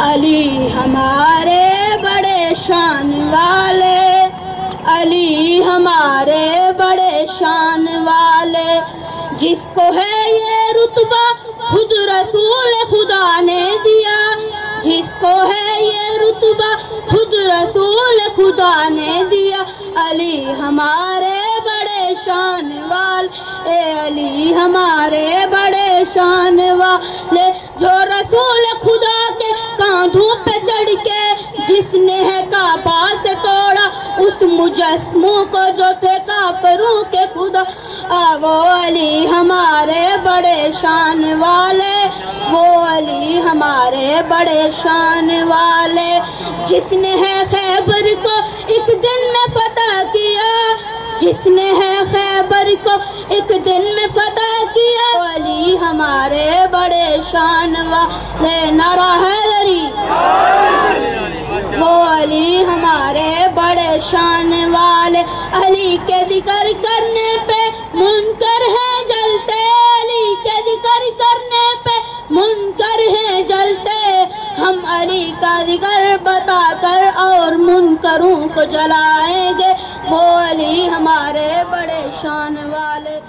علی ہمارے بڑے شان والے، علی ہمارے بڑے شان والے، جس کو ہے یہ رتبہ خود رسول خدا نے دیا، جس کو ہے یہ رتبہ خود رسول خدا نے دیا۔ علی ہمارے بڑے شان والے، علی ہمارے بڑے شان والے، جو رسول خدا کے کاندھوں پہ چڑھ کے جس نے ہے کعبہ سے توڑا اس مجسموں کو جو تھے کافروں کے خدا، وہ علی ہمارے بڑے شان والے، وہ علی ہمارے بڑے شان والے، جس نے ہے خیبر کو ایک دن میں فتح کیا، جس نے ہے خیبر کو ایک دن میں فتح کیا، وہ علی ہمارے بڑے شان والے، نعرہ حیدری، وہ علی ہمارے بڑے شان والے، علی کے ذکر کرنے پہ منکر ہے جلتے، علی کے ذکر کرنے پہ منکر ہے جلتے، ہم علی کا ذکر بتا کر اور منکروں کو جلائیں گے، وہ علی ہمارے بڑے شان والے۔